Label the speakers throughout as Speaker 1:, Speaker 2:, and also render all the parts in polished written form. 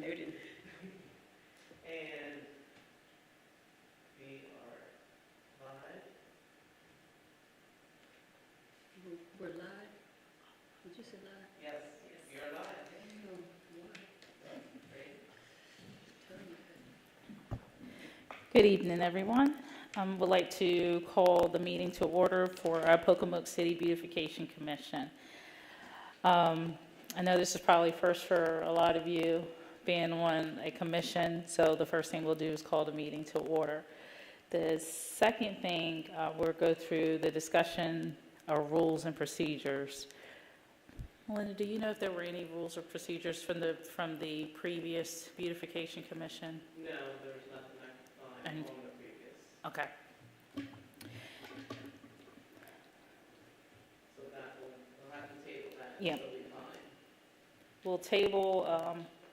Speaker 1: Noted.
Speaker 2: And we are live.
Speaker 1: We're live? Did you say live?
Speaker 2: Yes, we are live.
Speaker 1: Oh, why?
Speaker 2: Great.
Speaker 3: Good evening, everyone. Would like to call the meeting to order for our Pocomoke City Beautification Commission. I know this is probably first for a lot of you being on a commission, so the first thing we'll do is call the meeting to order. The second thing, we'll go through the discussion of rules and procedures. Melinda, do you know if there were any rules or procedures from the previous Beautification Commission?
Speaker 2: No, there was nothing I could find
Speaker 3: And-
Speaker 2: on the previous.
Speaker 3: Okay.
Speaker 2: So that we'll have to table that.
Speaker 3: Yeah.
Speaker 2: It'll be fine.
Speaker 3: We'll table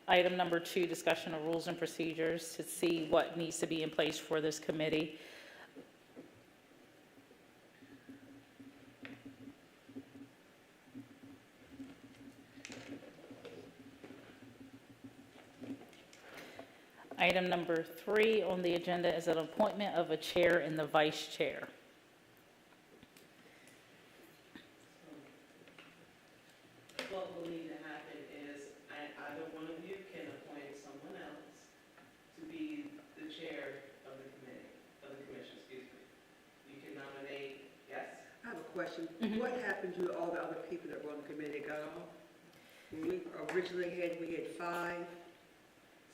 Speaker 3: item number 2, discussion of rules and procedures, to see what needs to be in place for this committee. Item number 3 on the agenda is an appointment of a chair and the vice chair.
Speaker 2: What will need to happen is either one of you can appoint someone else to be the chair of the committee, of the commission, excuse me. You can nominate, yes?
Speaker 4: I have a question.
Speaker 3: Mhm.
Speaker 4: What happened to all the other people that were on the committee that got off? When we originally had 5.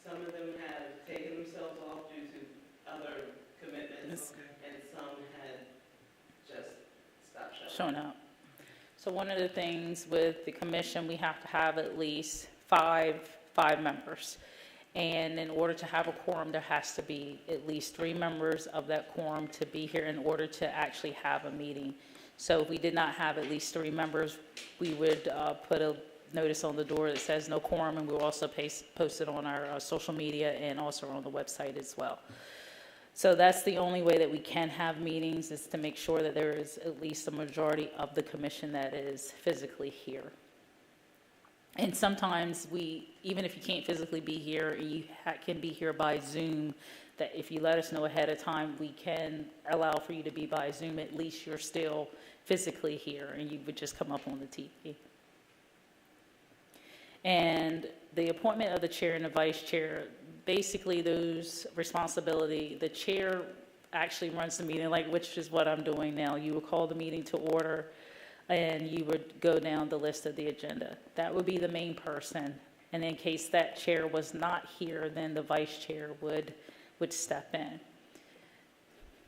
Speaker 2: Some of them have taken themselves off due to other commitments,
Speaker 4: Okay.
Speaker 2: and some had just stopped showing.
Speaker 3: Showing up. So one of the things with the commission, we have to have at least five members. And in order to have a quorum, there has to be at least 3 members of that quorum to be here in order to actually have a meeting. So if we did not have at least 3 members, we would put a notice on the door that says no quorum, and we'll also post it on our social media and also on the website as well. So that's the only way that we can have meetings, is to make sure that there is at least a majority of the commission that is physically here. And sometimes even if you can't physically be here, you can be here by Zoom, that if you let us know ahead of time, we can allow for you to be by Zoom. At least you're still physically here, and you would just come up on the TV. And the appointment of the chair and the vice chair, basically those responsibility, the chair actually runs the meeting, which is what I'm doing now. You would call the meeting to order, and you would go down the list of the agenda. That would be the main person. And in case that chair was not here, then the vice chair would step in.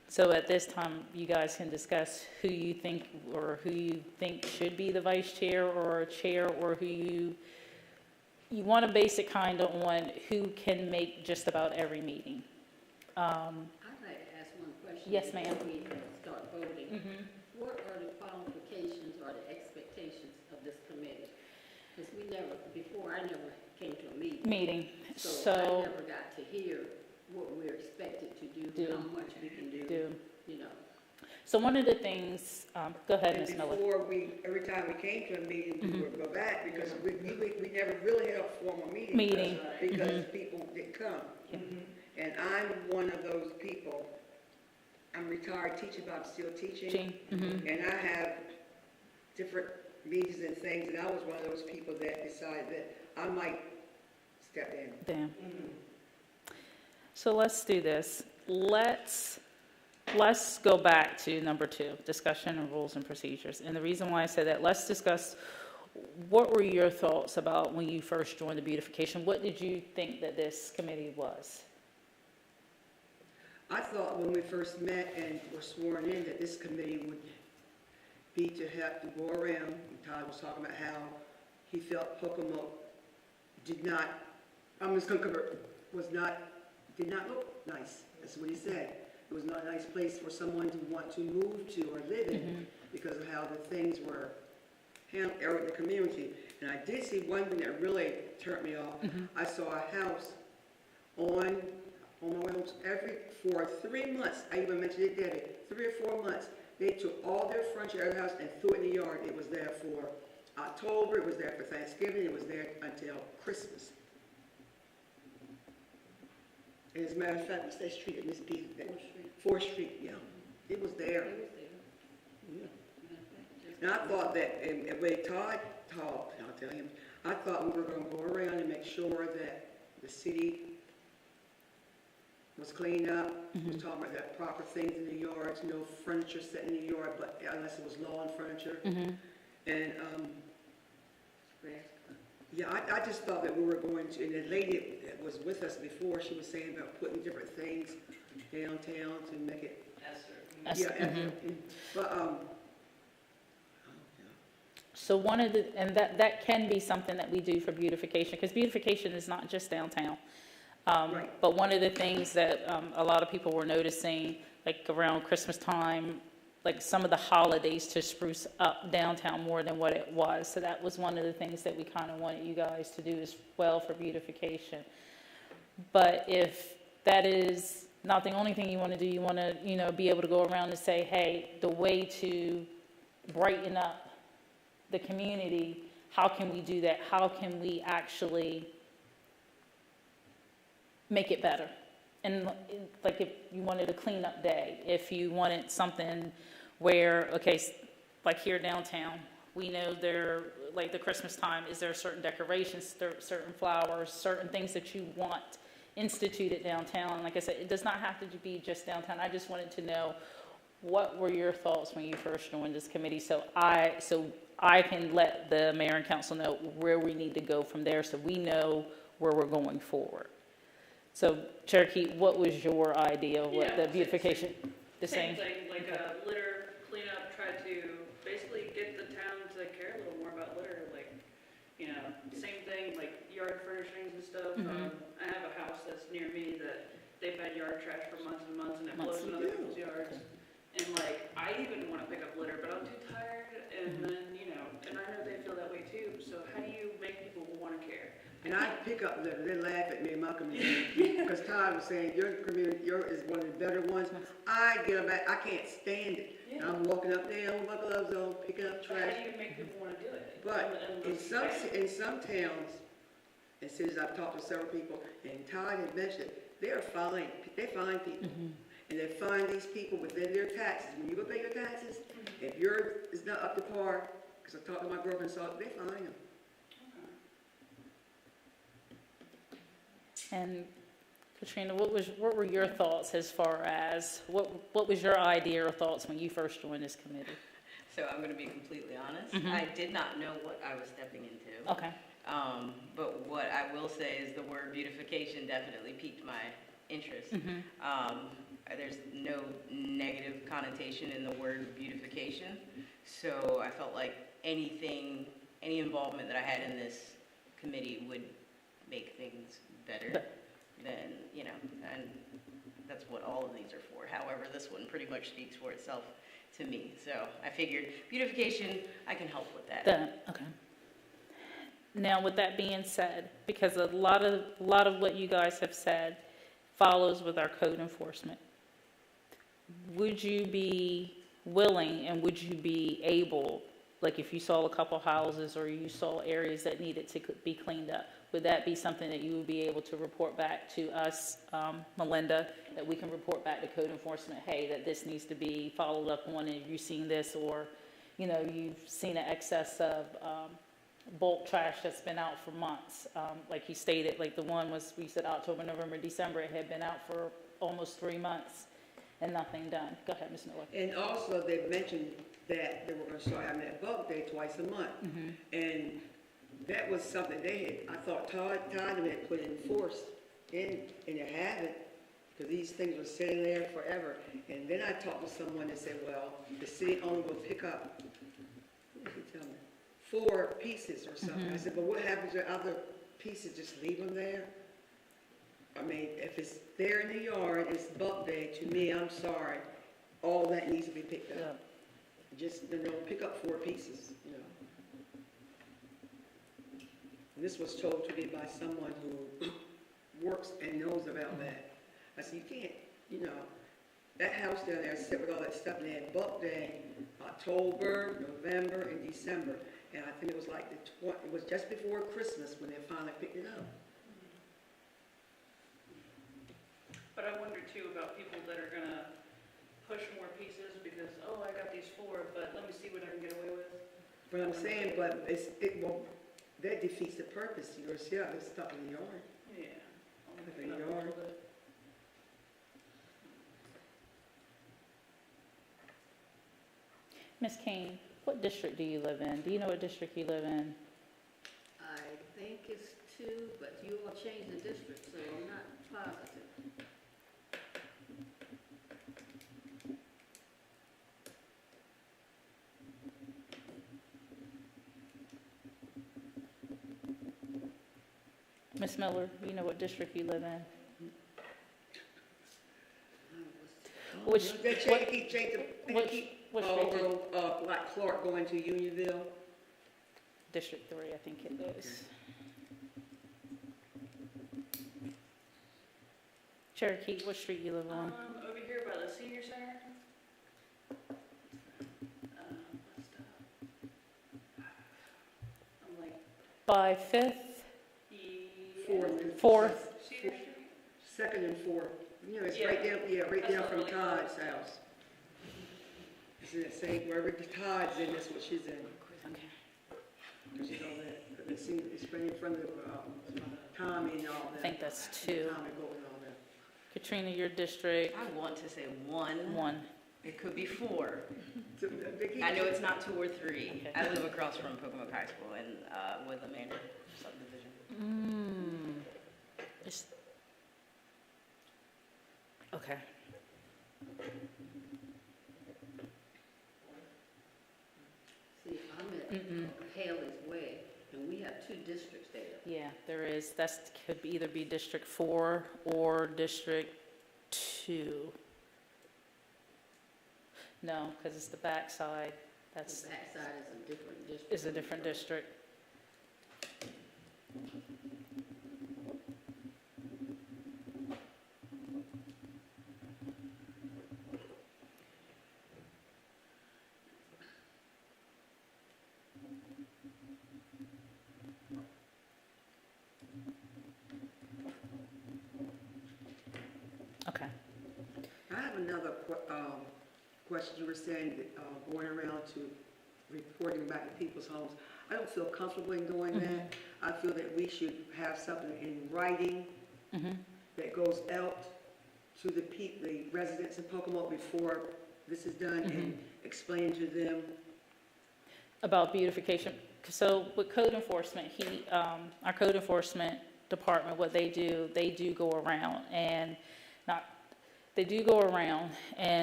Speaker 3: So at this time, you guys can discuss who you think should be the vice chair or a chair, or who you want to base it kind of on who can make just about every meeting.
Speaker 1: I'd like to ask one question.
Speaker 3: Yes, ma'am.
Speaker 1: Before we start voting.
Speaker 3: Mhm.
Speaker 1: What are the qualifications or the expectations of this committee? Because I never came to a meeting. So I
Speaker 3: So,
Speaker 1: never got to hear what we're expected to do,
Speaker 3: Do.
Speaker 1: how much we can do, you know.
Speaker 3: so one of the things, go ahead,
Speaker 4: And
Speaker 3: Ms. Miller.
Speaker 4: before every time we came to a meeting, we would go back because we never really had a formal meeting.
Speaker 3: Meeting.
Speaker 4: Because people didn't come.
Speaker 3: Yeah.
Speaker 4: And I'm one of those people. I'm retired teacher, but I'm still teaching.
Speaker 3: Jean? Mhm.
Speaker 4: And I have different meetings and things, and I was one of those people that decided that I might step in.
Speaker 3: Damn.
Speaker 2: Mhm.
Speaker 3: So let's do this. Let's go back to number 2, discussion of rules and procedures. And the reason why I said that, let's discuss, what were your thoughts about when you first joined the beautification? What did you think that this committee was?
Speaker 4: I thought when we first met and were sworn in that this committee would be to have to go around, and Todd was talking about how he felt Pocomoke did not, I'm just gonna cover, did not look nice. That's what he said. It was not a nice place for someone to want to move to or live in because of how the things were handled in the community. And I did see one thing that really turned me off. I saw a house on my way home for 3 months. I even mentioned it, Debbie, 3 or 4 months. They took all their furniture out of the house and threw it in the yard. It was there for October, it was there for Thanksgiving, it was there until Christmas. And as a matter of fact, what's that street that Miss B, that,
Speaker 1: Fourth Street.
Speaker 4: 4th Street, yeah, it was there.
Speaker 1: It was there.
Speaker 4: Yeah.
Speaker 1: Just-
Speaker 4: And I thought that, and when Todd talked, I'll tell him, I thought we were gonna go around and make sure that the city was cleaned up. Was talking about that proper things in the yards, no furniture set in the yard, but unless it was lawn furniture. And,
Speaker 1: Grass.
Speaker 4: yeah, I just thought that we were going to, and the lady that was with us before, she was saying about putting different things downtown to make it,
Speaker 2: Esther.
Speaker 4: yeah, but,
Speaker 3: So one of the, and that can be something that we do for beautification, because beautification is not just downtown.
Speaker 4: Right.
Speaker 3: But one of the things that a lot of people were noticing, like around Christmas time, like some of the holidays to spruce up downtown more than what it was. So that was one of the things that we kind of wanted you guys to do as well for beautification. But if that is not the only thing you want to do, you want to, you know, be able to go around and say, hey, the way to brighten up the community, how can we do that? How can we actually make it better? And like if you wanted a cleanup day, if you wanted something where, okay, like here downtown, we know there, like the Christmas time, is there certain decorations, certain flowers, certain things that you want instituted downtown? And like I said, it does not have to be just downtown. I just wanted to know, what were your thoughts when you first joined this committee? So I can let the mayor and council know where we need to go from there, so we know where we're going forward. So Cherokee, what was your idea of what the beautification, the same?
Speaker 5: Same thing, like litter cleanup, try to basically get the town to care a little more about litter, like, you know, same thing, like yard furnishings and stuff. I have a house that's near me that they've had yard trash for months and months, and it blows in other people's yards. And like, I even want to pick up litter, but I'm too tired, and then, you know, and I know they feel that way too, so how do you make people want to care?
Speaker 4: and I pick up litter, they laugh at me in my community, because Todd was saying, your community, yours is one of the better ones. I get them back, I can't stand it.
Speaker 5: Yeah.
Speaker 4: I'm walking up there with my gloves on, picking up
Speaker 5: But how
Speaker 4: trash.
Speaker 5: do you make people want to do it?
Speaker 4: But
Speaker 5: And
Speaker 4: in some towns, and cities, I've talked to several people, and Todd had mentioned, they fine people. And they fine these people within their taxes. When you go pay your taxes, if yours is not up to par, because I talked to my girlfriend, so they fine them.
Speaker 3: And Katrina, what were your thoughts as far as, what was your idea or thoughts when you first joined this committee?
Speaker 6: So I'm going to be completely honest. I did not know what I was stepping into.
Speaker 3: Okay.
Speaker 6: But what I will say is the word beautification definitely piqued my interest. There's no negative connotation in the word beautification. So I felt like any involvement that I had in this committee would make things better than, you know, and that's what all of these are for. However, this one pretty much speaks for itself to me. So I figured beautification, I can help with that.
Speaker 3: Okay. Now, with that being said, because a lot of what you guys have said follows with our code enforcement, would you be willing and would you be able, like if you saw a couple houses or you saw areas that needed to be cleaned up, would that be something that you would be able to report back to us, Melinda, that we can report back to code enforcement, hey, that this needs to be followed up on, and you've seen this, or, you know, you've seen an excess of bulk trash that's been out for months. Like you stated, like the one was, we said October, November, December, it had been out for almost 3 months and nothing done. Go ahead, Ms. Miller.
Speaker 4: And also, they mentioned that they were gonna start having that bulk day twice a month. And that was something they had, I thought Todd had put in force, and they haven't, because these things were sitting there forever. And then I talked to someone that said, well, the city only will pick up, what did he tell me, 4 pieces or something. I said, but what happens to other pieces, just leave them there? I mean, if it's there in the yard, it's bulk day, to me, I'm sorry, all that needs to be picked up. Just, you know, pick up 4 pieces, you know. And this was told to me by someone who works and knows about that. I said, you can't, you know, that house down there sit with all that stuff, and they had bulk day, October, November, and December. And I think it was like it was just before Christmas when they finally picked it up.
Speaker 5: But I wonder too about people that are gonna push more pieces because, oh, I got these 4, but let me see what I can get away with.
Speaker 4: But I'm saying, but that defeats the purpose. You're stuck in the yard.
Speaker 5: Yeah. I'll
Speaker 4: Like
Speaker 5: clean
Speaker 4: a
Speaker 5: up a
Speaker 4: yard.
Speaker 5: little bit.
Speaker 3: Ms. Kane, what district do you live in? Do you know what district you live in?
Speaker 1: I think it's 2, but you all changed the district, so I'm not positive.
Speaker 3: Ms. Miller, do you know what district you live in? Which,
Speaker 4: They keep changing,
Speaker 3: which district?
Speaker 4: like Clark going to Unionville.
Speaker 3: District 3, I think it is. Cherokee, what street you live on?
Speaker 5: Over here by the senior center. What's the? I'm like,
Speaker 3: By 5th? Fourth.
Speaker 5: Cedar Street?
Speaker 4: Second and fourth. You know, it's
Speaker 5: Yeah.
Speaker 4: right down, right
Speaker 5: That's
Speaker 4: down
Speaker 5: not
Speaker 4: from
Speaker 5: really
Speaker 4: Todd's house. It's in that same, wherever Todd's in, that's what she's in.
Speaker 3: Okay.
Speaker 4: She's all that, it's right in front of, Tommy and all that.
Speaker 3: I think that's 2.
Speaker 4: Tommy Gold and all that.
Speaker 3: Katrina, your district?
Speaker 6: I want to say 1.
Speaker 3: 1.
Speaker 6: It could be 4.
Speaker 4: So, they keep-
Speaker 6: I know it's not 2 or 3.
Speaker 3: Okay.
Speaker 6: I live across from Pocomoke High School in Woodland Manor subdivision.
Speaker 3: It's, okay.
Speaker 1: See, I'm at Haley's Way, and we have 2 districts there.
Speaker 3: Yeah, there is. That's, could be either be District 4 or District 2. No, because it's the backside.
Speaker 1: The
Speaker 3: That's,
Speaker 1: backside is a different district.
Speaker 3: is a different district. Okay.
Speaker 4: I have another question. You were saying that going around to reporting back to people's homes. I don't feel comfortable in doing that. I feel that we should have something in writing that goes out to the residents in Pocomoke before this is done and explain to them.
Speaker 3: About beautification. So with code enforcement, our code enforcement department, what they do go around and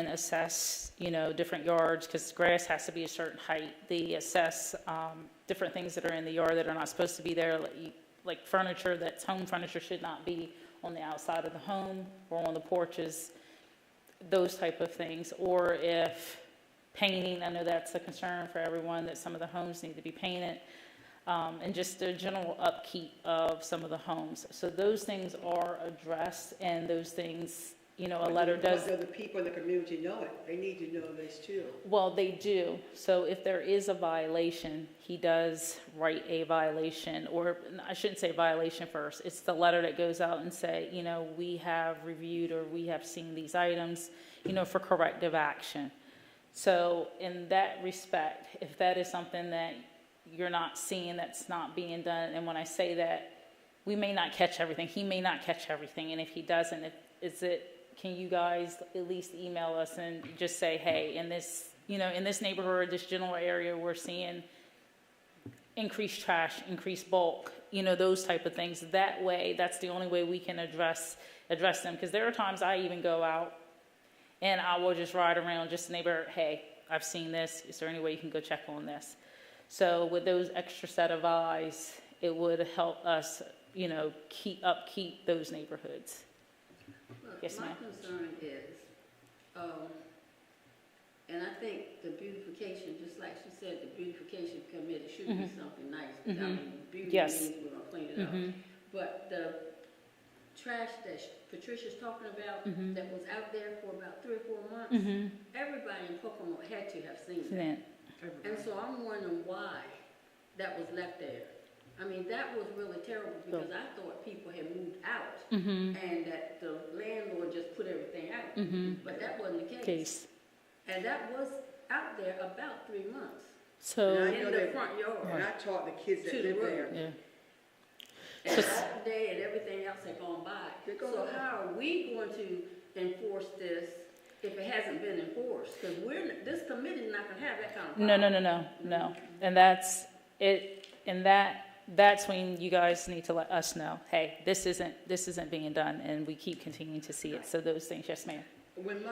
Speaker 3: assess, different yards, because grass has to be a certain height. They assess different things that are in the yard that are not supposed to be there, like furniture, that's home furniture should not be on the outside of the home or on the porches, those type of things. Or if painting, I know that's a concern for everyone, that some of the homes need to be painted, and just the general upkeep of some of the homes. So those things are addressed, and those things, a letter does.
Speaker 4: But the people in the community know it. They need to know this too.
Speaker 3: Well, they do. So if there is a violation, he does write a violation, or I shouldn't say violation first. It's the letter that goes out and say, we have reviewed or we have seen these items, for corrective action. So in that respect, if that is something that you're not seeing that's not being done, and when I say that, we may not catch everything. He may not catch everything. And if he doesn't, can you guys at least email us and just say, hey, in this neighborhood, this general area, we're seeing increased trash, increased bulk, those type of things. That way, that's the only way we can address them. Because there are times I even go out and I will just ride around just the neighborhood, hey, I've seen this. Is there any way you can go check on this? So with those extra set of eyes, it would help us, keep those neighborhoods. Yes, ma'am.
Speaker 1: My concern is, and I think the beautification, just like she said, the beautification committee should be something nice. I mean, beauty
Speaker 3: Yes.
Speaker 1: means we're gonna clean it up. But the trash that Patricia's talking about, that was out there for about 3 or 4 months, everybody in Pocomoke had to have seen that. And so I'm wondering why that was left there. I mean, that was really terrible because I thought people had moved out and that the landlord just right.
Speaker 3: Mm-hmm.
Speaker 1: But that wasn't the case.
Speaker 3: Case.
Speaker 1: And that was out there about 3 months,
Speaker 3: So,
Speaker 4: And I
Speaker 1: in
Speaker 4: know
Speaker 1: the
Speaker 4: that-
Speaker 1: front yard.
Speaker 4: And I taught the kids that
Speaker 1: To the
Speaker 4: live
Speaker 1: road.
Speaker 4: there.
Speaker 3: yeah.
Speaker 1: And all day and everything else had gone by.
Speaker 4: They're gone
Speaker 1: So
Speaker 4: by.
Speaker 1: how are we going to enforce this if it hasn't been enforced? Because this committee's not gonna have that kind of power.
Speaker 3: No. And that's it, and that's when you guys need to let us know, hey, this isn't being done, and we keep continuing to see it. So those things, yes, ma'am.
Speaker 4: When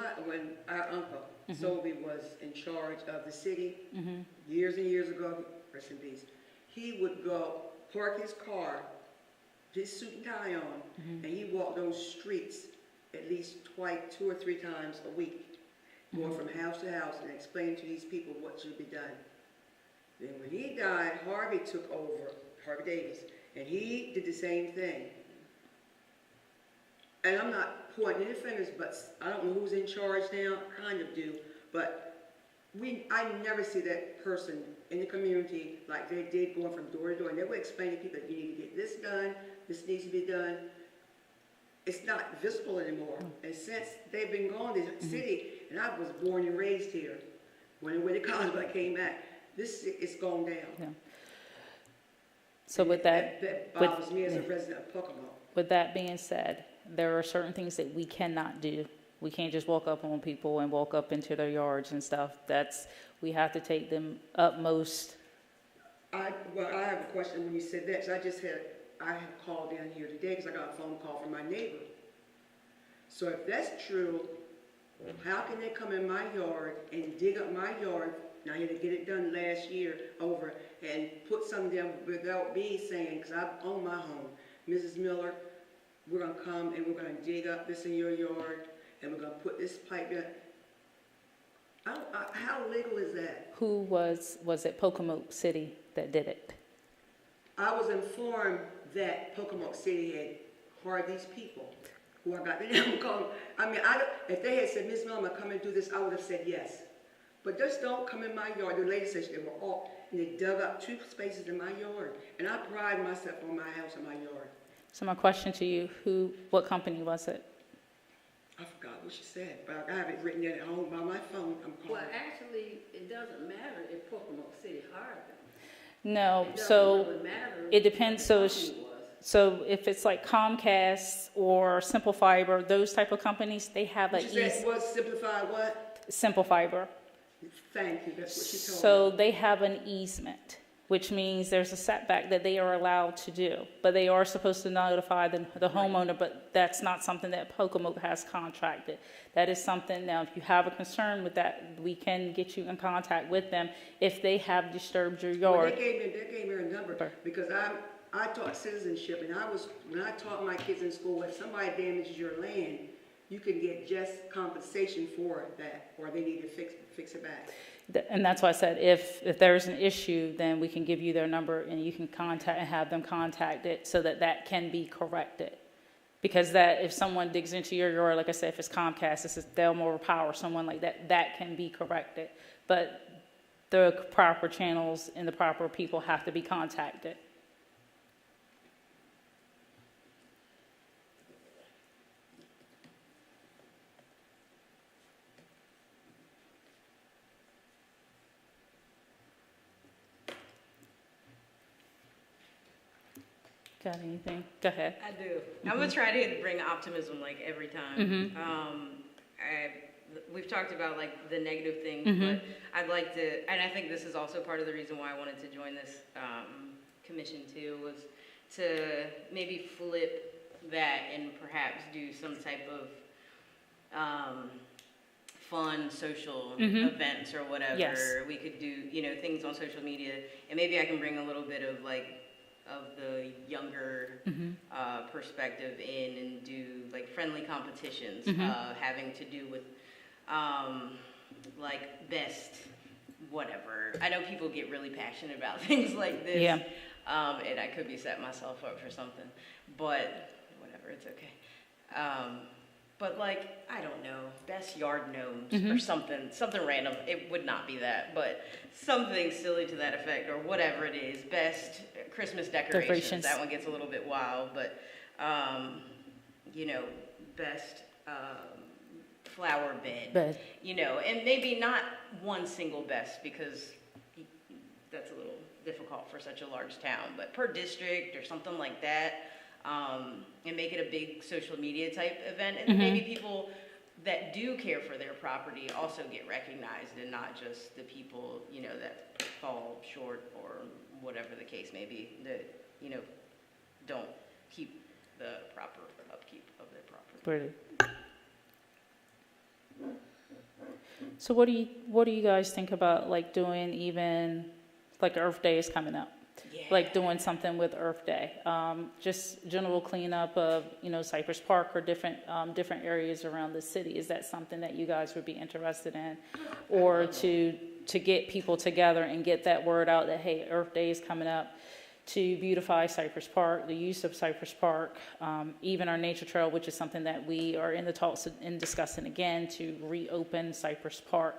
Speaker 4: our uncle,
Speaker 3: Mhm.
Speaker 4: Sobey, was in charge of the city,
Speaker 3: Mm-hmm.
Speaker 4: years and years ago, rest in peace, he would go park his car, his suit and tie on,
Speaker 3: Mhm.
Speaker 4: and he walked those streets at least 2 or 3 times a week, going from house to house and explaining to these people what should be done. Then when he died, Harvey took over, Harvey Davis, and he did the same thing. And I'm not pointing any fingers, but I don't know who's in charge now, kind of do, but I never see that person in the community like they did going from door to door, and they would explain to people, you need to get this done, this needs to be done. It's not visible anymore, and since they've been gone, the city, and I was born and raised here, when I went to college, but I came back, it's gone down.
Speaker 3: Yeah. So with that,
Speaker 4: That bothers me as a resident of Pocomoke.
Speaker 3: with that being said, there are certain things that we cannot do. We can't just walk up on people and walk up into their yards and stuff. We have to take them utmost.
Speaker 4: I have a question when you said that, 'cause I have called down here today because I got a phone call from my neighbor. So if that's true, how can they come in my yard and dig up my yard? Now, I had to get it done last year over and put something down without me saying, because I own my home. Mrs. Miller, we're gonna come and we're gonna dig up this in your yard and we're gonna put this pipe in. How legal is that?
Speaker 3: Who was it Pocomoke City that did it?
Speaker 4: I was informed that Pocomoke City had hired these people who I got the name called. I mean, if they had said, Ms. Miller, come and do this, I would have said yes. But just don't come in my yard. The lady said they were all, and they dug up 2 spaces in my yard. And I pride myself on my house and my yard.
Speaker 3: So my question to you, what company was it?
Speaker 4: I forgot what she said, but I have it written down at home by my phone. I'm
Speaker 1: Well,
Speaker 4: calling.
Speaker 1: actually, it doesn't matter if Pocomoke City hired them.
Speaker 3: No,
Speaker 1: It doesn't
Speaker 3: so
Speaker 1: really matter
Speaker 3: it depends,
Speaker 1: what
Speaker 3: so
Speaker 1: the
Speaker 3: it's-
Speaker 1: company was.
Speaker 3: So if it's like Comcast or Simple Fiber, those type of companies, they have
Speaker 4: She said it was simplified what?
Speaker 3: Simple Fiber.
Speaker 4: Thank you, that's what she told me.
Speaker 3: So they have an easement, which means there's a setback that they are allowed to do. But they are supposed to notify the homeowner, but that's not something that Pocomoke has contracted. That is something, now if you have a concern with that, we can get you in contact with them if they have disturbed your
Speaker 4: Well,
Speaker 3: yard.
Speaker 4: they gave me a number because I taught citizenship, and when I taught my kids in school, if somebody damages your land, you can get just compensation for that, or they need to fix it back.
Speaker 3: And that's why I said, if there's an issue, then we can give you their number and you can contact and have them contact it so that can be corrected. Because that, if someone digs into your yard, like I said, if it's Comcast, this is Delmore Power, someone like that can be corrected. But the proper channels and the proper people have to be contacted. Got anything? Go ahead.
Speaker 6: I do. I'm gonna try to bring optimism like every time. We've talked about like the negative things, but I'd like to, and I think this is also part of the reason why I wanted to join this commission too, was to maybe flip that and perhaps do some type of fun social events or whatever.
Speaker 3: Yes.
Speaker 6: We could do, things on social media, and maybe I can bring a little bit of the younger perspective in and do like friendly competitions having to do with like best whatever. I know people get really passionate about things like this.
Speaker 3: Yeah.
Speaker 6: And I could be setting myself up for something, but whatever, it's okay. But like, I don't know, best yard gnomes or something random. It would not be that, but something silly to that effect or whatever it is. Best Christmas decorations. That one gets a little bit wild, but best flower bed,
Speaker 3: But
Speaker 6: you know, and maybe not one single best, because that's a little difficult for such a large town, but per district or something like that, and make it a big social media type event, and maybe people that do care for their property also get recognized, and not just the people, you know, that fall short or whatever the case may be, that, you know, don't keep the proper upkeep of their property.
Speaker 3: pretty. So what do you guys think about like doing, even like Earth Day is coming up?
Speaker 6: Yeah.
Speaker 3: Like doing something with Earth Day, just general cleanup of, you know, Cypress Park or different areas around the city. Is that something that you guys would be interested in, or to get people together and get that word out that, hey, Earth Day is coming up, to beautify Cypress Park, the use of Cypress Park, even our nature trail, which is something that we are in the talks and discussing again, to reopen Cypress Park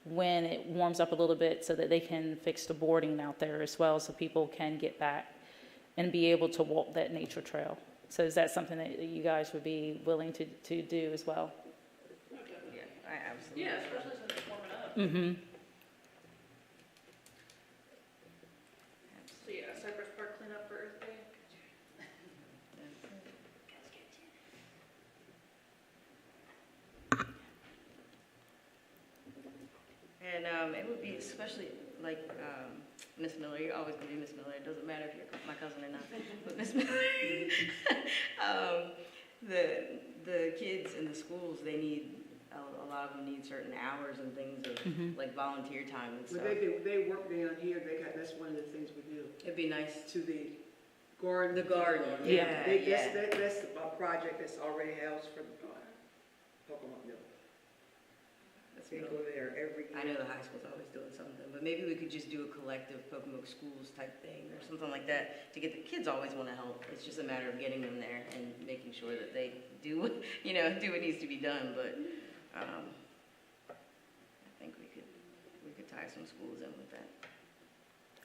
Speaker 3: when it warms up a little bit, so that they can fix the boarding out there as well, so people can get back and be able to walk that nature trail. So is that something that you guys would be willing to do as well?
Speaker 6: Yeah, I absolutely.
Speaker 5: Yeah, especially since it's warming up.
Speaker 3: Mm-hmm.
Speaker 5: So yeah, Cypress Park cleanup for Earth Day.
Speaker 6: And it would be especially like Miss Miller. You're always gonna be Miss Miller. It doesn't matter if you're my cousin or not. But Miss Miller, the kids in the schools, they need a lot of them need certain hours and things of like volunteer time and
Speaker 4: Well,
Speaker 6: stuff.
Speaker 4: they work down here, that's one of the things we do,
Speaker 6: It'd be nice.
Speaker 4: to the garden.
Speaker 6: The garden,
Speaker 3: Yeah.
Speaker 4: That's a project that's already housed for the Pocomoke Mill.
Speaker 6: That's
Speaker 4: They
Speaker 6: real.
Speaker 4: go there every year.
Speaker 6: I know the high school's always doing something, but maybe we could just do a collective Pocomoke schools type thing or something like that to get the kids always want to help. It's just a matter of getting them there and making sure that they do what, you know, do what needs to be done. But I think we could tie some schools in with that.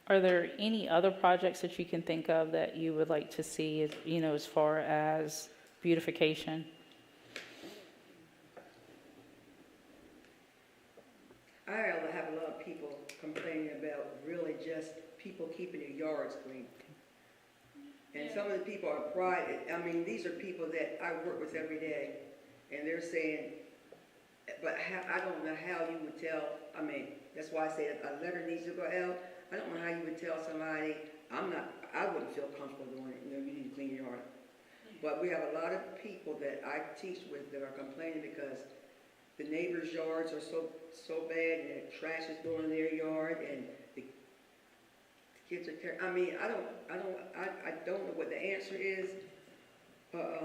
Speaker 3: Are there any other projects that you can think of that you would like to see, you know, as far as beautification?
Speaker 4: I have a lot of people complaining about really just people keeping their yards clean. And some of the people are private. I mean, these are people that I work with every day, and they're saying, but I don't know how you would tell, I mean, that's why I say a letter needs to go out. I don't know how you would tell somebody, I wouldn't feel comfortable doing it, you know, you need to clean your yard. But we have a lot of people that I teach with that are complaining because the neighbors' yards are so bad, and the trash is going in their yard, and the kids are I mean, I don't know what the answer is, but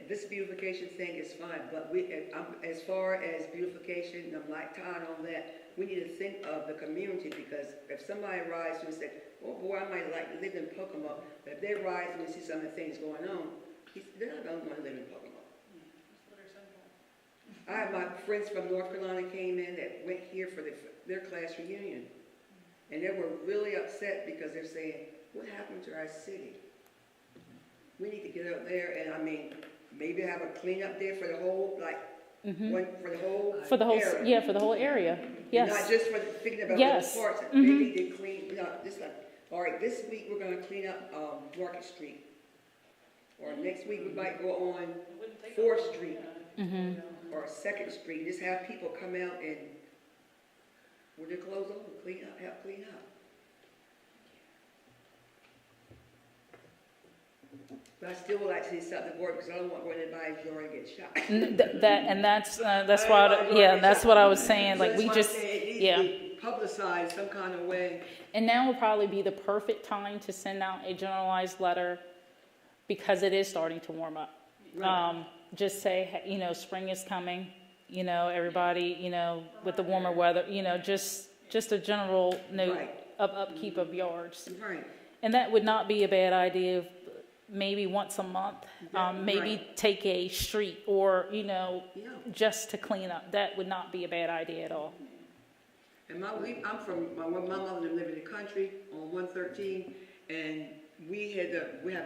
Speaker 4: this beautification thing is fine, but as far as beautification, I'm like Todd on that, we need to think of the community, because if somebody rides through and says, oh boy, I might like to live in Pocomoke, but if they ride through and see some of the things going on, they're not going to want to live in Pocomoke. I have my friends from North Carolina came in that went here for their class reunion. And they were really upset because they're saying, what happened to our city? We need to get up there and, I mean, maybe have a cleanup day for the whole, like, one for the whole area.
Speaker 3: Yeah, for the whole area. Yes.
Speaker 4: Not just for thinking about
Speaker 3: Yes.
Speaker 4: the parts. They need to clean, you know, just like, all right, this week we're going to clean up Market Street. Or next week we might go on 4th Street. Or 2nd Street, just have people come out and, with their clothes on, help clean up. But I still would like to see something work, because I don't want to go in anybody's yard and get shot.
Speaker 3: That's why, that's what I was saying, like, we just, yeah.
Speaker 4: Publicized some kind of way.
Speaker 3: And now would probably be the perfect time to send out a generalized letter, because it is starting to warm up.
Speaker 4: Right.
Speaker 3: Just say, you know, spring is coming, you know, everybody, you know, with the warmer weather, you know, just a general note of upkeep of yards.
Speaker 4: Right.
Speaker 3: And that would not be a bad idea, maybe once a month, maybe
Speaker 4: Right.
Speaker 3: take a street or, you know,
Speaker 4: Yeah.
Speaker 3: just to clean up. That would not be a bad idea at all.
Speaker 4: And my mother lived in the country on 113, and we have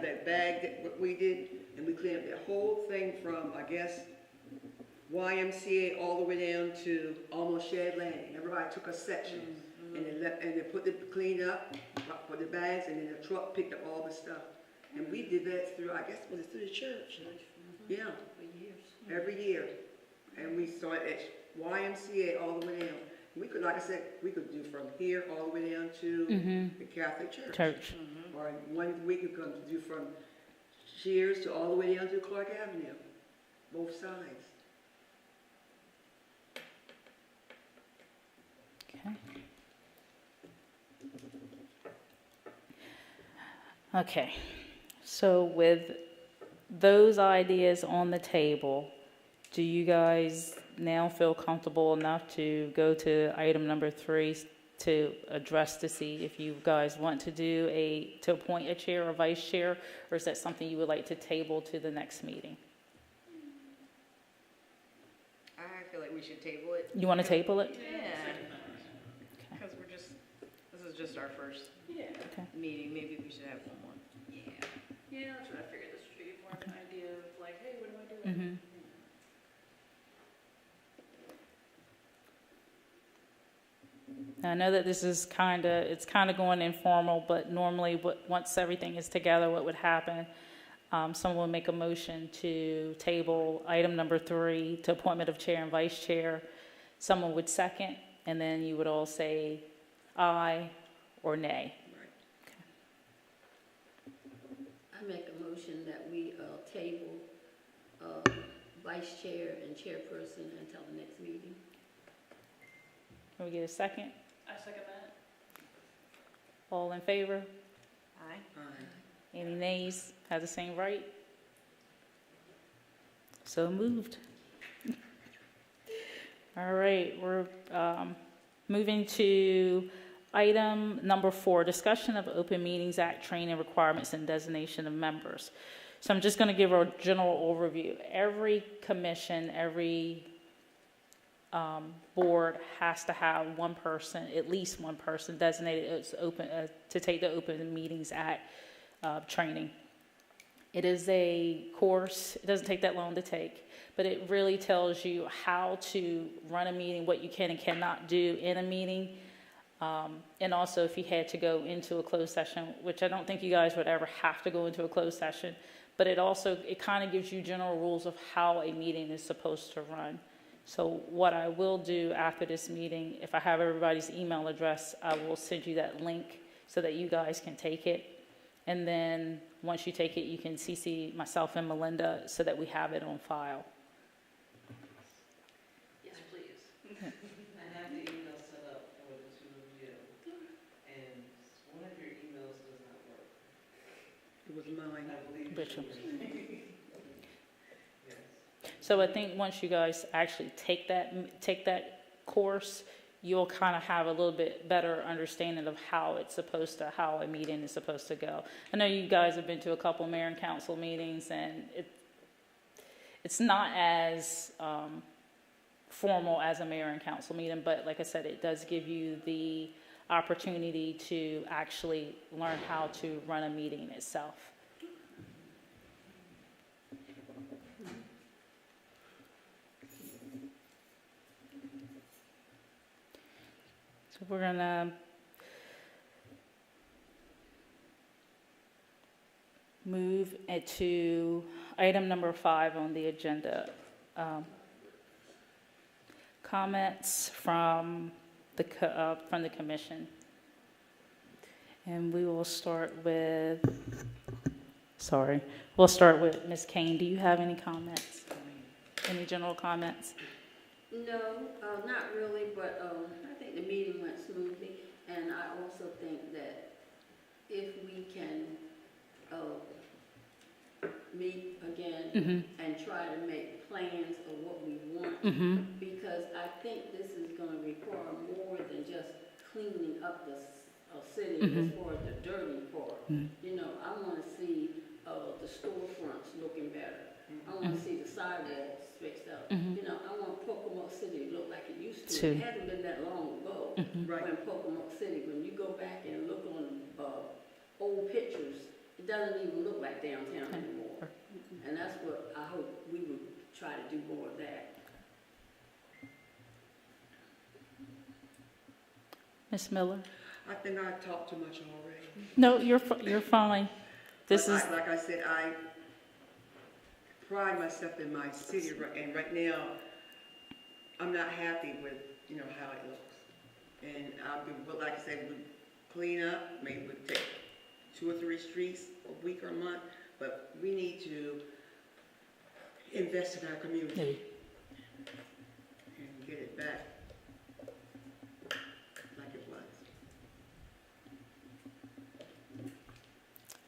Speaker 4: that bag that we did, and we cleaned up the whole thing from, I guess, YMCA all the way down to almost Shed Landing. Everybody took a section. And they put the clean up, put the bags, and then the truck picked up all the stuff. And we did that through, I guess, was it through the church? Yeah,
Speaker 1: For years.
Speaker 4: every year. And we started at YMCA all the way down. We could, like I said, we could do from here all the way down to the Catholic Church.
Speaker 3: Church.
Speaker 4: Or one week we could do from Shears to all the way down to Clark Avenue, both sides.
Speaker 3: Okay. Okay, so with those ideas on the table, do you guys now feel comfortable enough to go to item number 3 to address to see if you guys want to to appoint a chair or vice chair, or is that something you would like to table to the next meeting?
Speaker 6: I feel like we should table it.
Speaker 3: You want to table it?
Speaker 6: Yeah. Because this is just our first
Speaker 5: Yeah.
Speaker 6: meeting, maybe we should have one more. Yeah.
Speaker 5: Yeah, that's what I figured. This should be more of an idea of like, hey, what am I doing?
Speaker 3: I know that this is it's kind of going informal, but normally once everything is together, what would happen, someone would make a motion to table item number 3 to appointment of chair and vice chair. Someone would second, and then you would all say aye or nay.
Speaker 1: I make a motion that we table vice chair and chairperson until the next meeting.
Speaker 3: Can we get a second?
Speaker 5: I second that.
Speaker 3: All in favor?
Speaker 6: Aye.
Speaker 3: Any nays? Have the same right? So moved. All right, we're moving to item number 4, discussion of Open Meetings Act training requirements and designation of members. So I'm just going to give a general overview. Every commission, every board has to have one person, at least one person designated as open to take the Open Meetings Act training. It is a course. It doesn't take that long to take, but it really tells you how to run a meeting, what you can and cannot do in a meeting, and also if you had to go into a closed session, which I don't think you guys would ever have to go into a closed session, but it kind of gives you general rules of how a meeting is supposed to run. So what I will do after this meeting, if I have everybody's email address, I will send you that link so that you guys can take it. And then once you take it, you can CC myself and Melinda so that we have it on file.
Speaker 5: Yes, please.
Speaker 2: I have the email set up for the 2 of you, and one of your emails does not work.
Speaker 4: It was mine.
Speaker 2: I believe
Speaker 3: Bishop.
Speaker 2: Yes.
Speaker 3: So I think once you guys actually take that course, you'll kind of have a little bit better understanding of how a meeting is supposed to go. I know you guys have been to a couple mayor and council meetings, and it's not as formal as a mayor and council meeting, but like I said, it does give you the opportunity to actually learn how to run a meeting itself. So we're gonna move to item number 5 on the agenda. Comments from the commission. And we will start with, Ms. Kane. Do you have any comments? Any general comments?
Speaker 1: No, not really, but I think the meeting went smoothly, and I also think that if we can meet again and try to make plans of what we want, because I think this is going to require more than just cleaning up the city as far as the dirty part. You know, I want to see the storefronts looking better. I want to see the sidewalks fixed up. You know, I want Pocomoke City to look like it used to. It hasn't been that long ago when Pocomoke City, when you go back and look on old pictures, it doesn't even look like downtown anymore. And that's what I hope we would try to do more of that.
Speaker 3: Ms. Miller?
Speaker 4: I think I talked too much already.
Speaker 3: No, you're fine. This is,
Speaker 4: Like I said, I pride myself in my city, and right now, I'm not happy with, how it looks. And but like I said, we clean up, maybe we take 2 or 3 streets a week or a month, but we need to invest in our community and get it back like it was.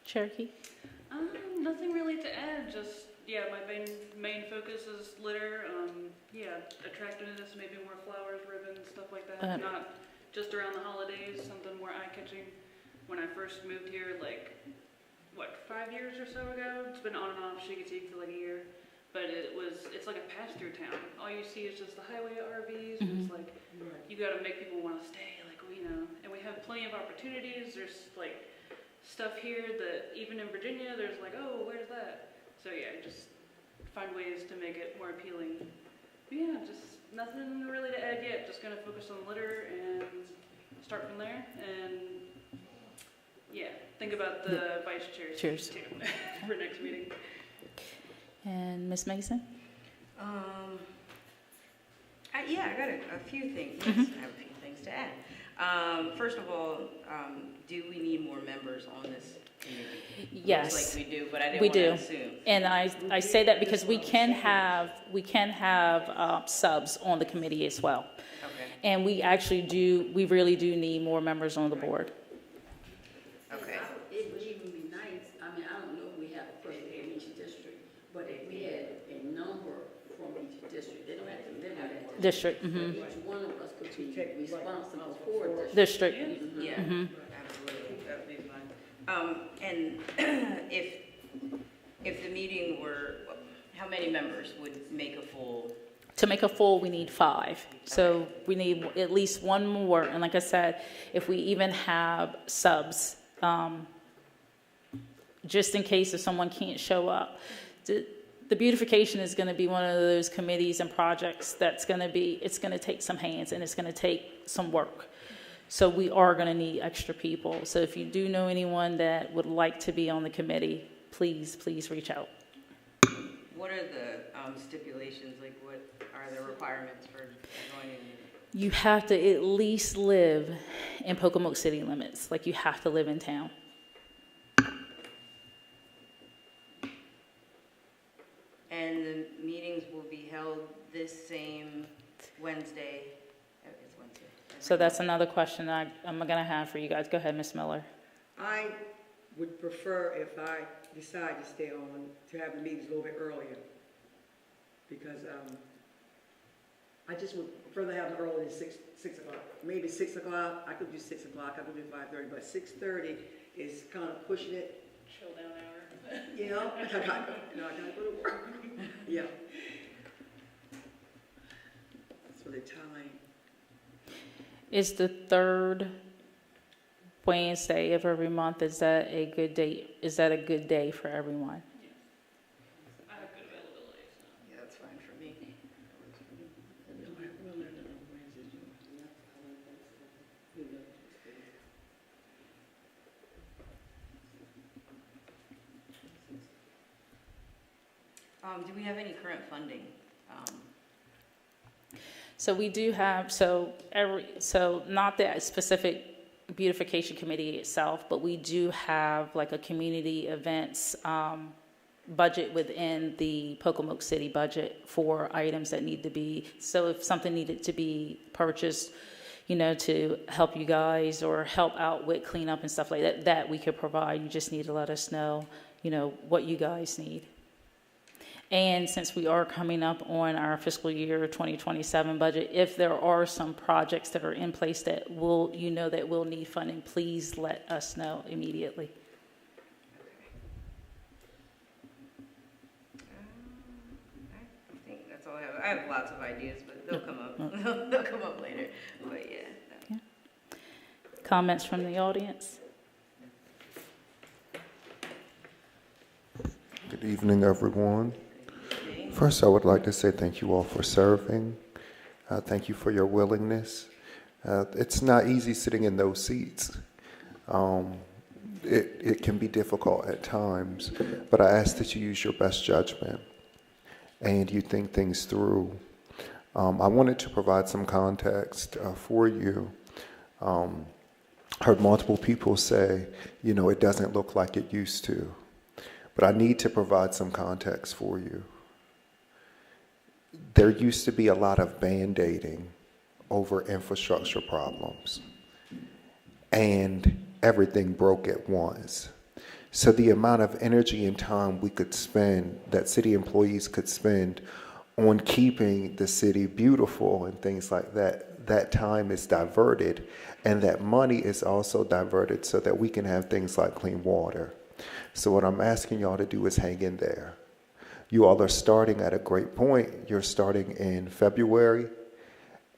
Speaker 3: Cherokee?
Speaker 5: Nothing really to add, just, yeah, my main focus is litter, attractiveness, maybe more flowers, ribbons, stuff like that, not just around the holidays, something more eye-catching. When I first moved here, 5 years or so ago, it's been on and off, Chickasee for like a year, but it's like a pass-through town. All you see is just the highway RVs, and it's like, you gotta make people wanna stay, and we have plenty of opportunities, there's stuff here that even in Virginia, there's oh, where's that? So yeah, just find ways to make it more appealing. But yeah, just nothing really to add yet. Just gonna focus on litter and start from there. And yeah, think about the vice chair
Speaker 3: Cheers.
Speaker 5: too for next meeting.
Speaker 3: And Ms. Mason?
Speaker 6: I got a few things. I have a few things to add. First of all, do we need more members on this committee?
Speaker 3: Yes.
Speaker 6: Looks like we do, but I didn't
Speaker 3: We
Speaker 6: want to
Speaker 3: do.
Speaker 6: assume.
Speaker 3: And I say that because we can have subs on the committee as well.
Speaker 6: Okay.
Speaker 3: And we really do need more members on the board.
Speaker 6: Okay.
Speaker 1: It would even be nice, I don't know if we have a person in each district, but if we had a number from each district, they don't have to live in that district.
Speaker 3: District, mhm.
Speaker 1: Each one of us could be responsible for a district.
Speaker 3: District.
Speaker 6: Yeah,
Speaker 3: Mhm.
Speaker 6: absolutely. That would be fun. And if the meeting were, how many members would make a full?
Speaker 3: To make a full, we need 5. So we need at least one more. And like I said, if we even have subs, just in case if someone can't show up. The beautification is going to be one of those committees and projects it's going to take some hands and it's going to take some work. So we are going to need extra people. So if you do know anyone that would like to be on the committee, please reach out.
Speaker 6: What are the stipulations, what are the requirements for joining?
Speaker 3: You have to at least live in Pocomoke city limits. You have to live in town.
Speaker 6: And the meetings will be held this same Wednesday. It's Wednesday.
Speaker 3: So that's another question I'm going to have for you guys. Go ahead, Ms. Miller.
Speaker 4: I would prefer, if I decide to stay on, to have the meetings a little bit earlier. Because I just would prefer to have them earlier than 6 o'clock. Maybe 6 o'clock, I could do 6 o'clock, I could do 5:30, but 6:30 is kind of pushing it.
Speaker 5: Chill down hour.
Speaker 4: I gotta go to work. Yeah. So the time.
Speaker 3: Is the 3rd Wednesday of every month, is that a good date? Is that a good day for everyone?
Speaker 5: I have good availability, so.
Speaker 6: Yeah, that's fine for me. Do we have any current funding?
Speaker 3: So we do have, not the specific beautification committee itself, but we do have a community events budget within the Pocomoke City budget for items that need to be, so if something needed to be purchased, to help you guys or help out with cleanup and stuff like that, that we could provide. You just need to let us know, what you guys need. And since we are coming up on our fiscal year 2027 budget, if there are some projects that are in place that will need funding, please let us know immediately.
Speaker 6: I think that's all I have. I have lots of ideas, but they'll come up. They'll come up later. But yeah.
Speaker 3: Comments from the audience?
Speaker 7: Good evening, everyone. First, I would like to say thank you all for serving. Thank you for your willingness. It's not easy sitting in those seats. It can be difficult at times, but I ask that you use your best judgment and you think things through. I wanted to provide some context for you. Heard multiple people say, it doesn't look like it used to, but I need to provide some context for you. There used to be a lot of band-aiding over infrastructure problems, and everything broke at once. So the amount of energy and time we could spend, that city employees could spend on keeping the city beautiful and things like that, that time is diverted, and that money is also diverted so that we can have things like clean water. So what I'm asking y'all to do is hang in there. You all are starting at a great point. You're starting in February,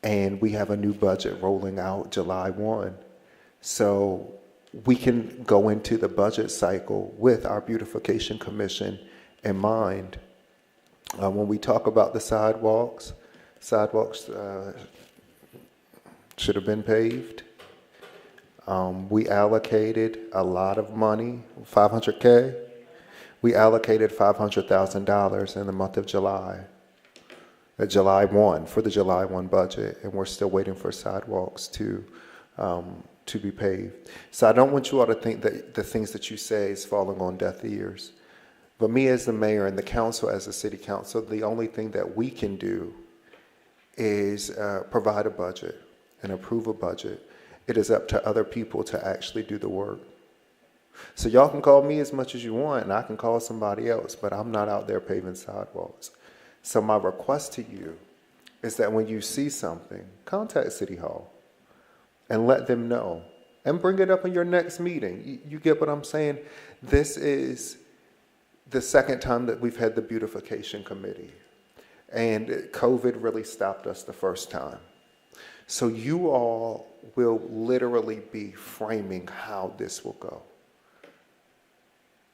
Speaker 7: and we have a new budget rolling out July 1. So we can go into the budget cycle with our Beautification Commission in mind. When we talk about the sidewalks should have been paved. We allocated a lot of money, $500K. We allocated $500,000 in the month of July, July 1, for the July 1 budget, and we're still waiting for sidewalks to be paved. So I don't want you all to think that the things that you say is falling on deaf ears. But me as the mayor and the council as the city council, the only thing that we can do is provide a budget and approve a budget. It is up to other people to actually do the work. So y'all can call me as much as you want, and I can call somebody else, but I'm not out there paving sidewalks. So my request to you is that when you see something, contact City Hall and let them know, and bring it up in your next meeting. You get what I'm saying? This is the second time that we've had the Beautification Committee, and COVID really stopped us the first time. So you all will literally be framing how this will go.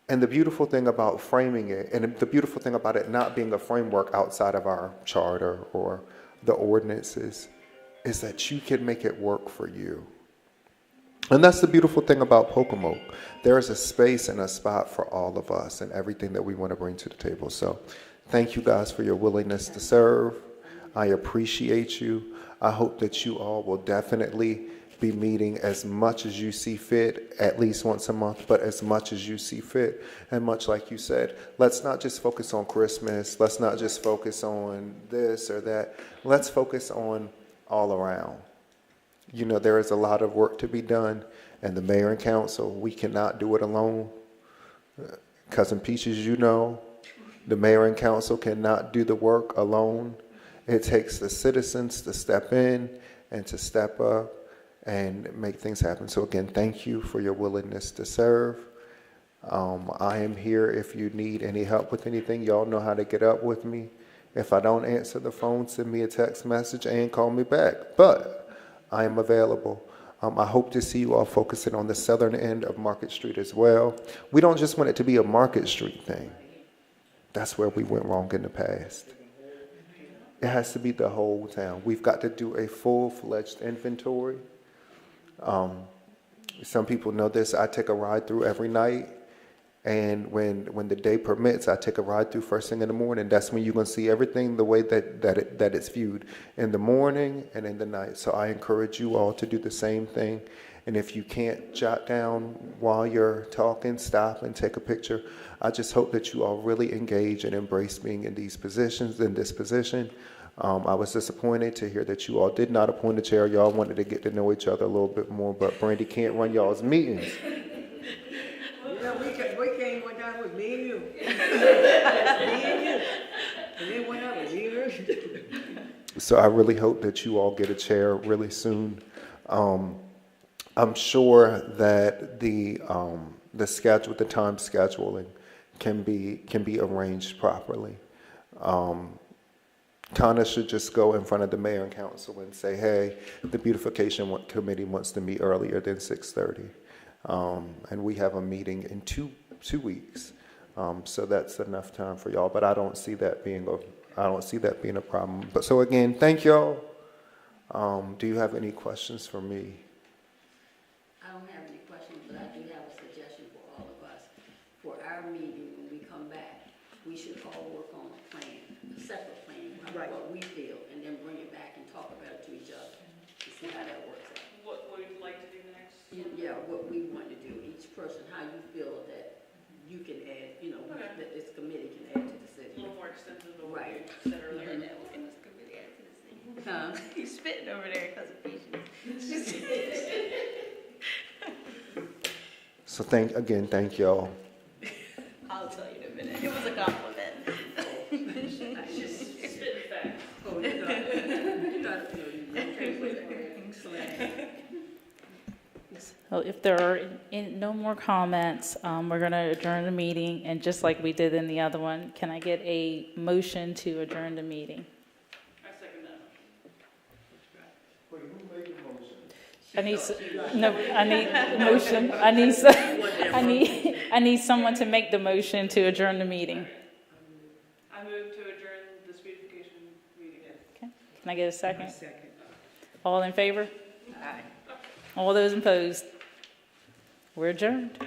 Speaker 7: And the beautiful thing about framing it, and the beautiful thing about it not being a framework outside of our charter or the ordinances, is that you can make it work for you. And that's the beautiful thing about Pocomoke. There is a space and a spot for all of us and everything that we want to bring to the table. So thank you guys for your willingness to serve. I appreciate you. I hope that you all will definitely be meeting as much as you see fit, at least once a month, but as much as you see fit. And much like you said, let's not just focus on Christmas. Let's not just focus on this or that. Let's focus on all around. There is a lot of work to be done, and the mayor and council, we cannot do it alone. Cousin Peaches, the mayor and council cannot do the work alone. It takes the citizens to step in and to step up and make things happen. So again, thank you for your willingness to serve. I am here if you need any help with anything. Y'all know how to get up with me. If I don't answer the phone, send me a text message and call me back. But I am available. I hope to see you all focusing on the southern end of Market Street as well. We don't just want it to be a Market Street thing. That's where we went wrong in the past. It has to be the whole town. We've got to do a full-fledged inventory. Some people know this. I take a ride through every night. And when the day permits, I take a ride through first thing in the morning. That's when you're going to see everything the way that it's viewed, in the morning and in the night. So I encourage you all to do the same thing. And if you can't jot down while you're talking, stop and take a picture. I just hope that you all really engage and embrace being in these positions, in this position. I was disappointed to hear that you all did not appoint a chair. Y'all wanted to get to know each other a little bit more, but Brandy can't run y'all's meetings.
Speaker 4: Yeah, we came one time with me and you. Me and you. And then went out with me and her.
Speaker 7: So I really hope that you all get a chair really soon. I'm sure that the schedule, the time scheduling can be arranged properly. Connor should just go in front of the mayor and council and say, hey, the Beautification Committee wants to meet earlier than 6:30. And we have a meeting in two weeks. So that's enough time for y'all, but I don't see that being a problem. But so again, thank y'all. Do you have any questions for me?
Speaker 1: I don't have any questions, but I do have a suggestion for all of us. For our meeting, when we come back, we should all work on a plan, a separate plan, of
Speaker 4: Right.
Speaker 1: what we feel, and then bring it back and talk about it to each other, to see how that works out.
Speaker 5: What we'd like to do next?
Speaker 1: Yeah, what we want to do, each person, how you feel that you can add, you know,
Speaker 5: Okay.
Speaker 1: that this committee can add to the
Speaker 5: A
Speaker 1: city.
Speaker 5: little more extensive than what
Speaker 1: Right.
Speaker 5: we said earlier.
Speaker 1: Huh?
Speaker 6: He's spitting over there because of patience.
Speaker 7: So thank y'all.
Speaker 6: I'll tell you in a minute. It was a compliment.
Speaker 5: Just spitting facts.
Speaker 1: Oh, you got it. You got it. You're okay with it.
Speaker 3: So if there are no more comments, we're going to adjourn the meeting, and just like we did in the other one, can I get a motion to adjourn the meeting?
Speaker 5: I second that.
Speaker 7: Wait, who made the motion?
Speaker 3: I need a motion. I need someone to make the motion to adjourn the meeting.
Speaker 5: I move to adjourn this beautification meeting.
Speaker 3: Can I get a second?
Speaker 4: Second.
Speaker 3: All in favor?
Speaker 6: Aye.
Speaker 3: All those opposed? We're adjourned.